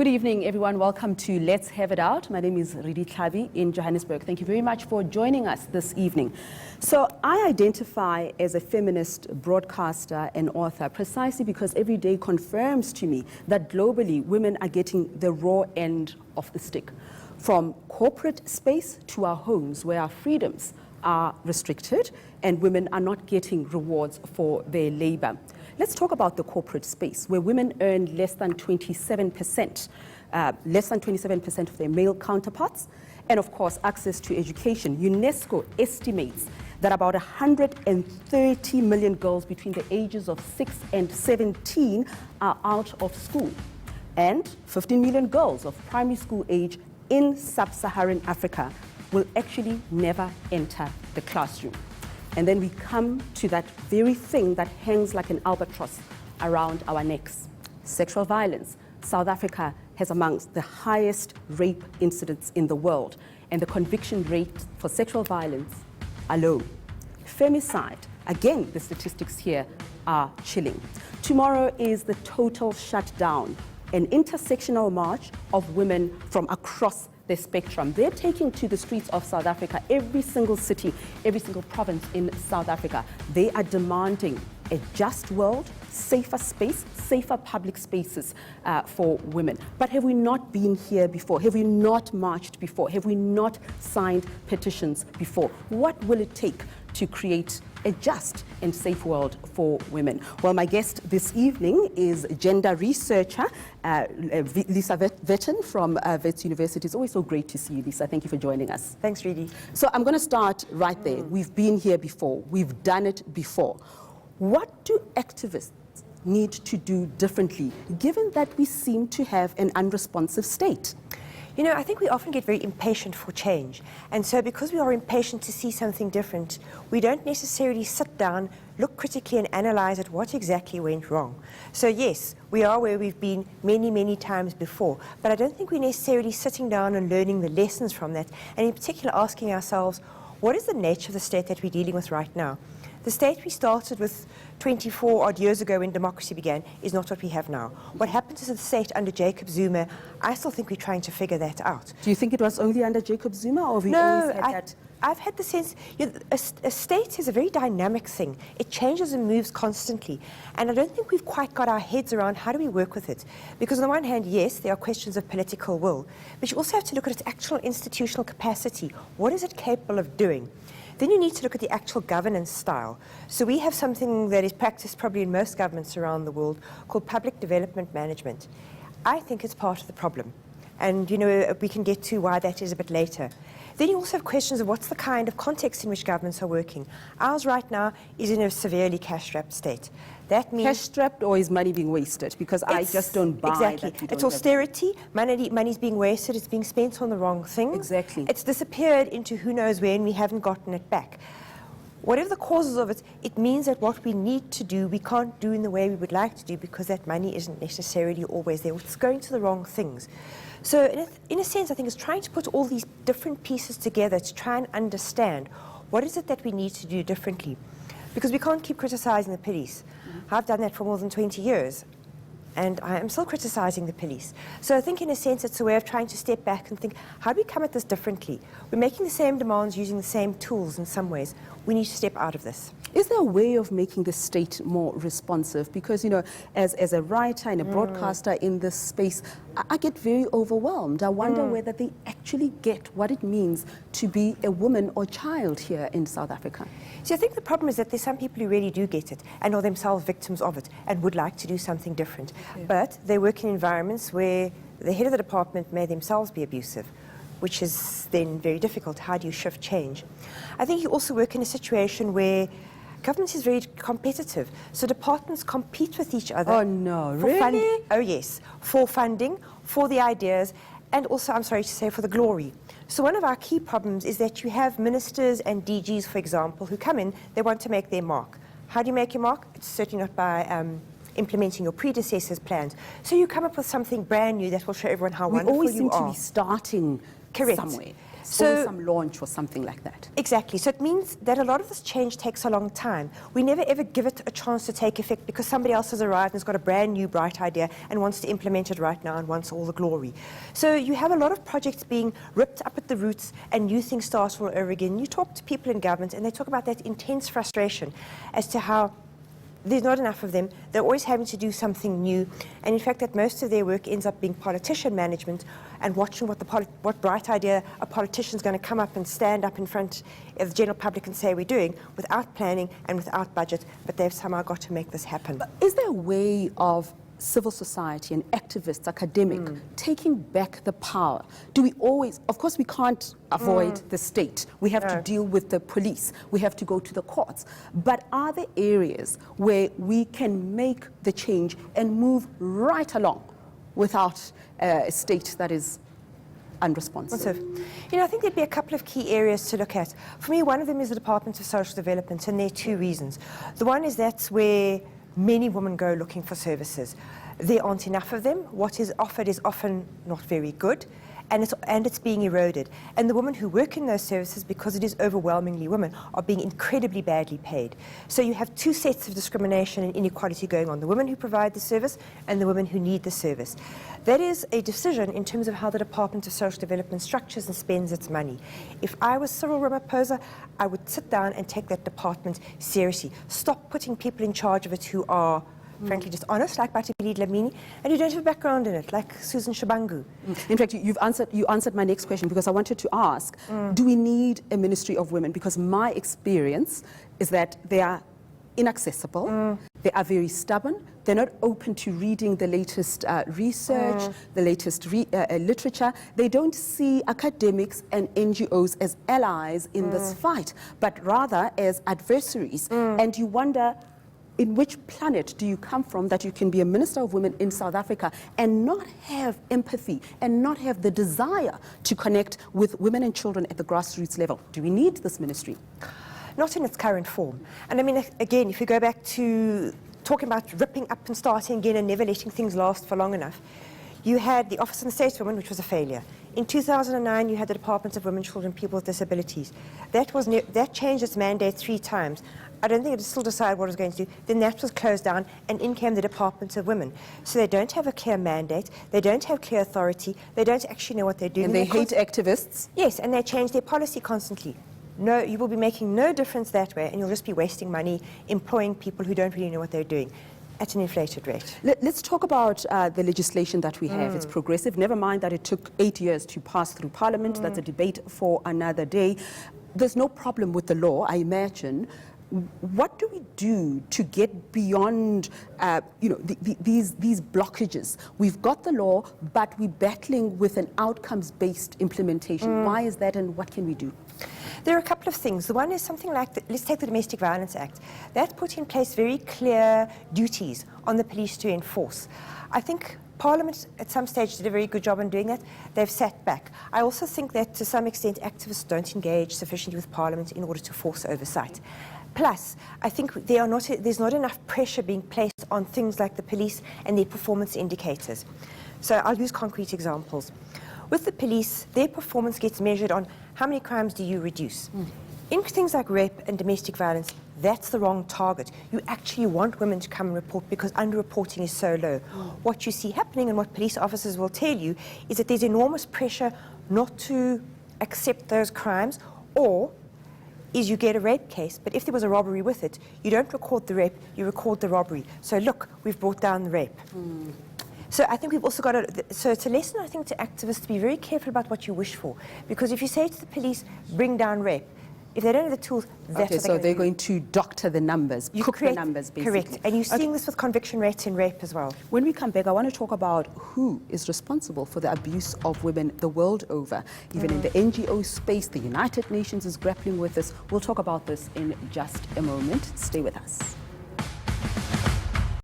Good evening, everyone. Welcome to Let's Have It Out. My name is Redi Tlhabi in Johannesburg. Thank you very much for joining us this evening. So I identify as a feminist broadcaster and author precisely because every day confirms to me that globally women are getting the raw end of the stick. From corporate space to our homes where our freedoms are restricted and women are not getting rewards for their labor. Let's talk about the corporate space where women earn less than 27% of their male counterparts, and of course access to education. UNESCO estimates that about 130 million girls between the ages of 6 and 17 are out of school, and 15 million girls of primary school age in sub-Saharan Africa will actually never enter the classroom. And then we come to that very thing that hangs like an albatross around our necks: sexual violence. South Africa has amongst the highest rape incidents in the world, and the conviction rate for sexual violence are low. Femicide, again, the statistics here are chilling. Tomorrow is the total shutdown, an intersectional march of women from across the spectrum. They're taking to the streets of South Africa, every single city, every single province in South Africa. They are demanding a just world, safer space, safer public spaces for women. But have we not been here before? Have we not marched before? Have we not signed petitions before? What will it take to create a just and safe world for women? Well, my guest this evening is gender researcher Lisa Vetten from Wits University. It's always so great to see you, Lisa. Thank you for joining us. Thanks, Redi. So I'm going to start right there. We've been here before. We've done it before. What do activists need to do differently, given that we seem to have an unresponsive state? You know, I think we often get very impatient for change. And so because we are impatient to see something different, we don't necessarily sit down, look critically and analyze at what exactly went wrong. So yes, we are where we've been many, many times before, but I don't think we're necessarily sitting down and learning the lessons from that, and in particular asking ourselves, what is the nature of the state that we're dealing with right now? The state we started with 24 odd years ago when democracy began is not what we have now. What happened to the state under Jacob Zuma, I still think we're trying to figure that out. Do you think it was only under Jacob Zuma, or have we always had that? I've had the sense, a state is a very dynamic thing. It changes and moves constantly. And I don't think we've quite got our heads around how do we work with it. Because on the one hand, yes, there are questions of political will, but you also have to look at its actual institutional capacity. What is it capable of doing? Then you need to look at the actual governance style. So we have something that is practiced probably in most governments around the world called public development management. I think it's part of the problem. And, you know, we can get to why that is a bit later. Then you also have questions of what's the kind of context in which governments are working. Ours right now is in a severely cash-strapped state. That means cash-strapped, or is money being wasted? Because I just don't buy exactly. that. It's austerity, money's being wasted, it's being spent on the wrong things. Exactly. It's disappeared into who knows where and we haven't gotten it back. Whatever the causes of it, it means that what we need to do, we can't do in the way we would like to do because that money isn't necessarily always there. It's going to the wrong things. So in a sense, I think it's trying to put all these different pieces together to try and understand what is it that we need to do differently. Because we can't keep criticizing the police. I've done that for more than 20 years, and I am still criticizing the police. So I think in a sense it's a way of trying to step back and think, how do we come at this differently? We're making the same demands using the same tools in some ways. We need to step out of this. Is there a way of making the state more responsive? Because, you know, as a writer and a broadcaster in this space, I get very overwhelmed. I wonder whether they actually get what it means to be a woman or child here in South Africa. See, I think the problem is that there's some people who really do get it and are themselves victims of it and would like to do something different. Okay. But they work in environments where the head of the department may themselves be abusive, which is then very difficult. How do you shift change? I think you also work in a situation where government is very competitive. So departments compete with each other. Oh, no, really? Oh, yes. For funding, for the ideas, and also, I'm sorry to say, for the glory. So one of our key problems is that you have ministers and DGs, for example, who come in, they want to make their mark. How do you make your mark? It's certainly not by implementing your predecessors' plans. So you come up with something brand new that will show everyone how wonderful you are. We always seem to be starting Correct. somewhere. So- Or some launch or something like that. Exactly. So it means that a lot of this change takes a long time. We never ever give it a chance to take effect because somebody else has arrived and has got a brand new bright idea and wants to implement it right now and wants all the glory. So you have a lot of projects being ripped up at the roots and new things start all over again. You talk to people in government and they talk about that intense frustration as to how there's not enough of them. They're always having to do something new. And in fact, that most of their work ends up being politician management and watching what bright idea a politician's going to come up and stand up in front of the general public and say we're doing without planning and without budget. But they've somehow got to make this happen. But is there a way of civil society and activists, academic, taking back the power? Do we always, of course we can't avoid the state. We have to deal with the police. We have to go to the courts. But are there areas where we can make the change and move right along without a state that is unresponsive? I think there'd be a couple of key areas to look at. For me, one of them is the Department of Social Development, and there are two reasons. The one is that's where many women go looking for services. There aren't enough of them. What is offered is often not very good, and it's being eroded. And the women who work in those services, because it is overwhelmingly women, are being incredibly badly paid. So you have two sets of discrimination and inequality going on, the women who provide the service and the women who need the service. That is a decision in terms of how the Department of Social Development structures and spends its money. If I was Cyril Ramaphosa, I would sit down and take that department seriously. Stop putting people in charge of it who are frankly just honest, like Author Redi Tlhabi, and you don't have a background in it, like Susan Shabangu. In fact, you answered my next question, because I wanted to ask, do we need a Ministry of Women? Because my experience is that they are inaccessible, they are very stubborn, they're not open to reading the latest research, the latest literature. They don't see academics and NGOs as allies in this fight, but rather as adversaries. And you wonder, in which planet do you come from that you can be a Minister of Women in South Africa and not have empathy and not have the desire to connect with women and children at the grassroots level? Do we need this ministry? Not in its current form. And I mean, again, if you go back to talking about ripping up and starting again and never letting things last for long enough, you had the Office of the Stateswoman, which was a failure. In 2009, you had the Department of Women, Children, People with Disabilities. That changed its mandate 3 times. I don't think it still decided what it was going to do. Then that was closed down, and in came the Department of Women. So they don't have a clear mandate, they don't have clear authority, they don't actually know what they're doing. And they hate activists? Yes, and they change their policy constantly. No, you will be making no difference that way, and you'll just be wasting money employing people who don't really know what they're doing at an inflated rate. Let's talk about the legislation that we have. It's progressive. Never mind that it took 8 years to pass through Parliament. That's a debate for another day. There's no problem with the law, I imagine. What do we do to get beyond, these blockages? We've got the law, but we're battling with an outcomes-based implementation. Why is that, and what can we do? There are a couple of things. The one is something like, let's take the Domestic Violence Act. That put in place very clear duties on the police to enforce. I think Parliament at some stage did a very good job in doing that. They've sat back. I also think that to some extent activists don't engage sufficiently with Parliament in order to force oversight. Plus, I think there's not enough pressure being placed on things like the police and their performance indicators. So I'll use concrete examples. With the police, their performance gets measured on how many crimes do you reduce. In things like rape and domestic violence, that's the wrong target. You actually want women to come and report because underreporting is so low. What you see happening and what police officers will tell you is that there's enormous pressure not to accept those crimes, or is you get a rape case, but if there was a robbery with it, you don't record the rape, you record the robbery. So look, we've brought down the rape. So I think we've also got so it's a lesson, I think, to activists to be very careful about what you wish for. Because if you say to the police, bring down rape, if they don't have the tools, that's what so they're going to doctor the numbers, cook the numbers, basically. Correct. And you're seeing this with conviction rates in rape as well. When we come back, I want to talk about who is responsible for the abuse of women the world over. Even in the NGO space, the United Nations is grappling with this. We'll talk about this in just a moment. Stay with us.